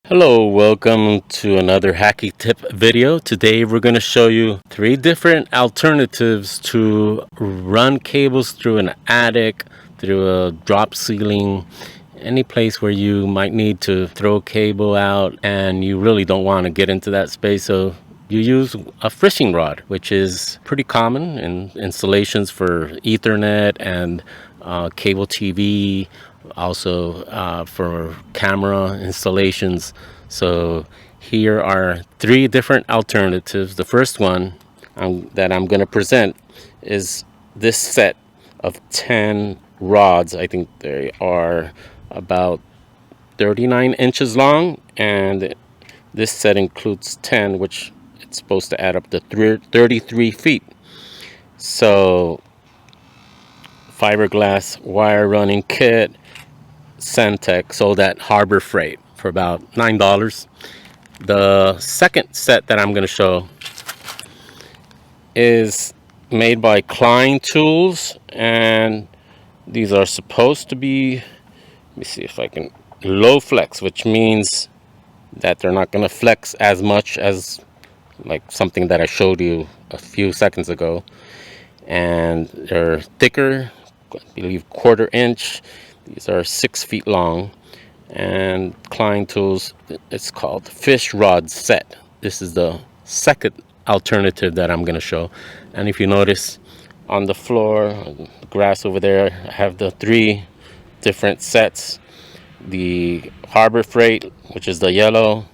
Hello, welcome to another hacky tip video. Today we're going to show you 3 different alternatives to run cables through an attic, through a drop ceiling, any place where you might need to throw a cable out and you really don't want to get into that space. So you use a fishing rod, which is pretty common in installations for Ethernet and cable TV, also for camera installations. So here are 3 different alternatives. The first one that I'm going to present is this set of 10 rods. I think they are about 39 inches long, and this set includes 10, which it's supposed to add up to 33 feet. So fiberglass wire running kit, Centec, sold at Harbor Freight for about $9. The second set that I'm going to show is made by Klein tools, and these are supposed to be, let me see if I can, low flex, which means that they're not going to flex as much as like something that I showed you a few seconds ago. And they're thicker, I believe 1/4 inch. These are 6 feet long, and Klein tools, it's called fish rod set. This is the second alternative that I'm going to show. And if you notice on the floor, the grass over there, I have the 3 different sets: the Harbor Freight, which is the yellow,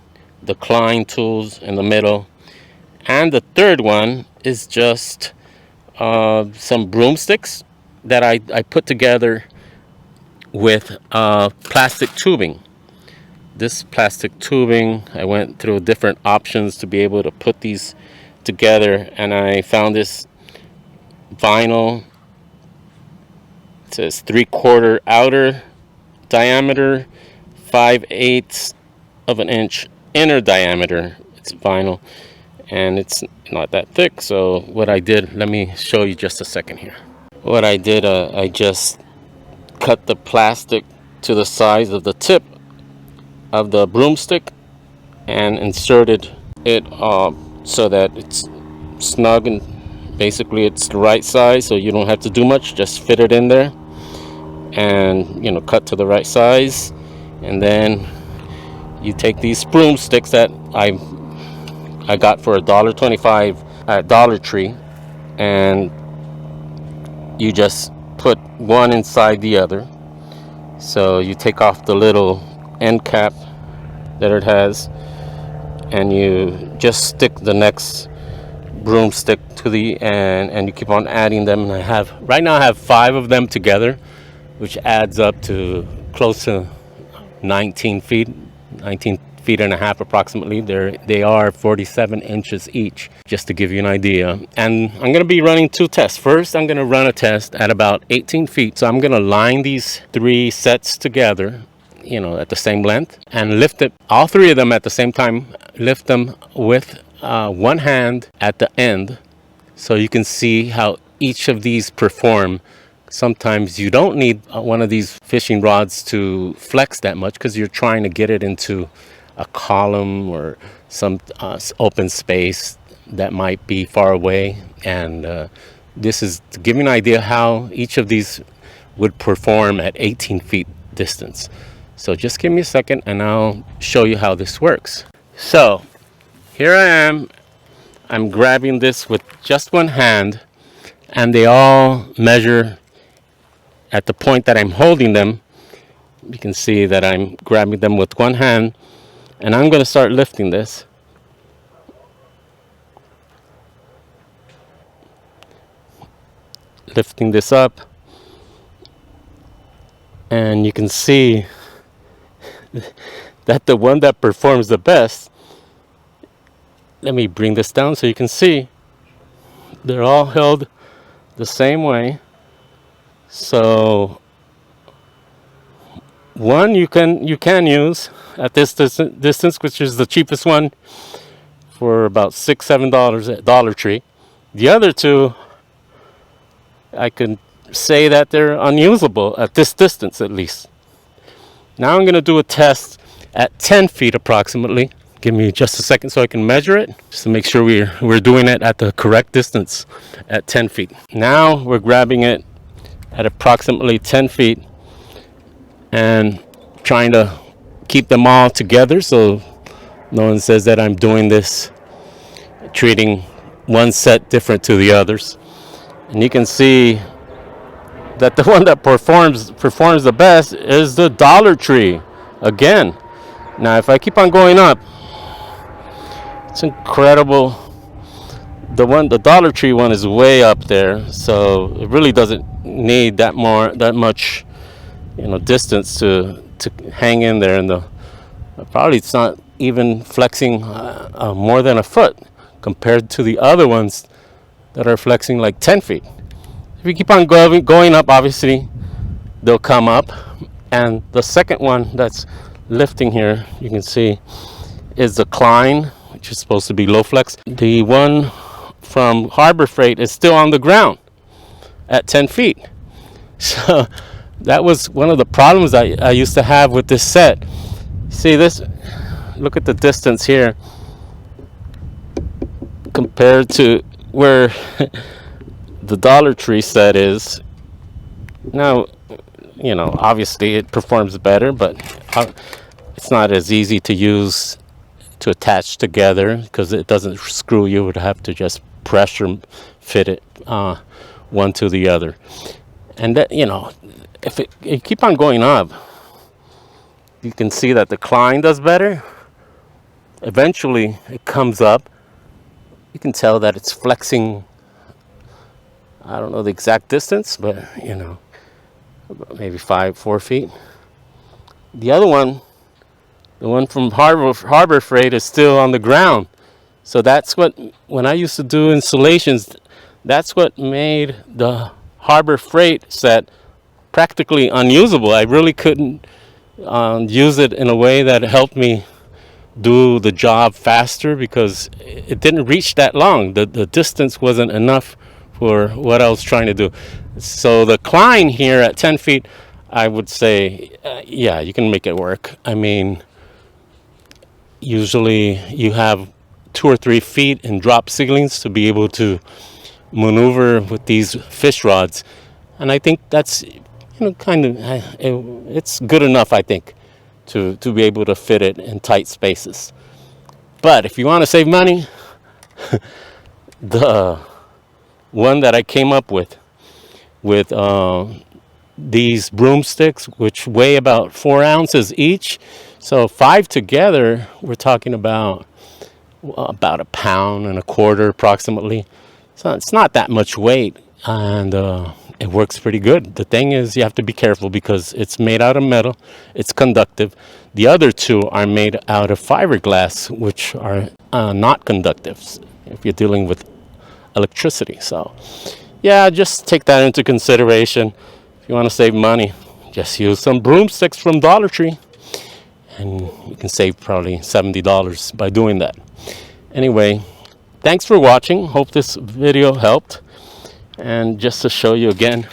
the Klein tools in the middle, and the third one is just some broomsticks that I put together with plastic tubing. This plastic tubing, I went through different options to be able to put these together, and I found this vinyl. It says 3/4 outer diameter, 5/8 of an inch inner diameter. It's vinyl, and it's not that thick. So what I did, let me show you just a second here. What I did, I just cut the plastic to the size of the tip of the broomstick and inserted it so that it's snug, and basically it's the right size, so you don't have to do much, just fit it in there and cut to the right size. And then you take these broomsticks that I got for $1.25 at Dollar Tree, and you just put one inside the other. So you take off the little end cap that it has, and you just stick the next broomstick to the end, and you keep on adding them. And right now I have 5 of them together, which adds up to close to 19 feet and a half approximately. They are 47 inches each, just to give you an idea. And I'm going to be running 2 tests. First, I'm going to run a test at about 18 feet. So I'm going to line these 3 sets together, at the same length, and lift it, all 3 of them at the same time. Lift them with one hand at the end, so you can see how each of these perform. Sometimes you don't need one of these fishing rods to flex that much because you're trying to get it into a column or some open space that might be far away. And this is to give you an idea how each of these would perform at 18 feet distance. So just give me a second and I'll show you how this works. So here I am. I'm grabbing this with just one hand, and they all measure at the point that I'm holding them. You can see that I'm grabbing them with one hand, and I'm going to start lifting this. Lifting this up, and you can see that the one that performs the best, let me bring this down so you can see, they're all held the same way. So one you can use at this distance, which is the cheapest one, for about $6-7 at Dollar Tree. The other 2, I can say that they're unusable at this distance, at least. Now I'm going to do a test at 10 feet approximately. Give me just a second so I can measure it, just to make sure we're doing it at the correct distance at 10 feet. Now we're grabbing it at approximately 10 feet and trying to keep them all together so no one says that I'm doing this, treating one set different to the others. And you can see that the one that performs the best is the Dollar Tree again. Now if I keep on going up, it's incredible. The Dollar Tree one is way up there, so it really doesn't need that much, distance to hang in there. And probably it's not even flexing more than a foot compared to the other ones that are flexing like 10 feet. If you keep on going up, obviously they'll come up. And the second one that's lifting here, you can see, is the Klein, which is supposed to be low flex. The one from Harbor Freight is still on the ground at 10 feet. So that was one of the problems I used to have with this set. See this? Look at the distance here compared to where the Dollar Tree set is. Now, obviously it performs better, but it's not as easy to use to attach together because it doesn't screw. You would have to just pressure fit it one to the other. And that, if you keep on going up, you can see that the Klein does better. Eventually it comes up. You can tell that it's flexing. I don't know the exact distance, but maybe 4 feet. The other one, the one from Harbor Freight, is still on the ground. So that's what, when I used to do installations, that's what made the Harbor Freight set practically unusable. I really couldn't use it in a way that helped me do the job faster because it didn't reach that long. The distance wasn't enough for what I was trying to do. So the Klein here at 10 feet, I would say, yeah, you can make it work. I mean, usually you have 2 or 3 feet in drop ceilings to be able to maneuver with these fish rods. And I think that's, it's good enough, I think, to be able to fit it in tight spaces. But if you want to save money, the one that I came up with these broomsticks, which weigh about 4 ounces each, so 5 together, we're talking about a pound and a quarter approximately. So it's not that much weight, and it works pretty good. The thing is, you have to be careful because it's made out of metal. It's conductive. The other two are made out of fiberglass, which are not conductive if you're dealing with electricity. So yeah, just take that into consideration. If you want to save money, just use some broomsticks from Dollar Tree, and you can save probably $70 by doing that. Anyway, thanks for watching. Hope this video helped. And just to show you again,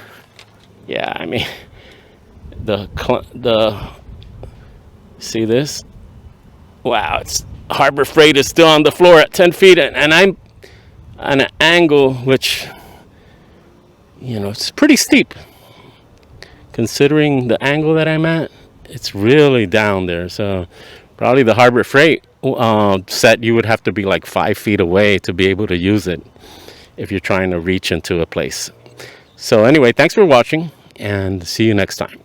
yeah, I mean, see this? Wow, it's Harbor Freight is still on the floor at 10 feet, and I'm on an angle which, it's pretty steep. Considering the angle that I'm at, it's really down there. So probably the Harbor Freight set, you would have to be like 5 feet away to be able to use it if you're trying to reach into a place. So anyway, thanks for watching, and see you next time.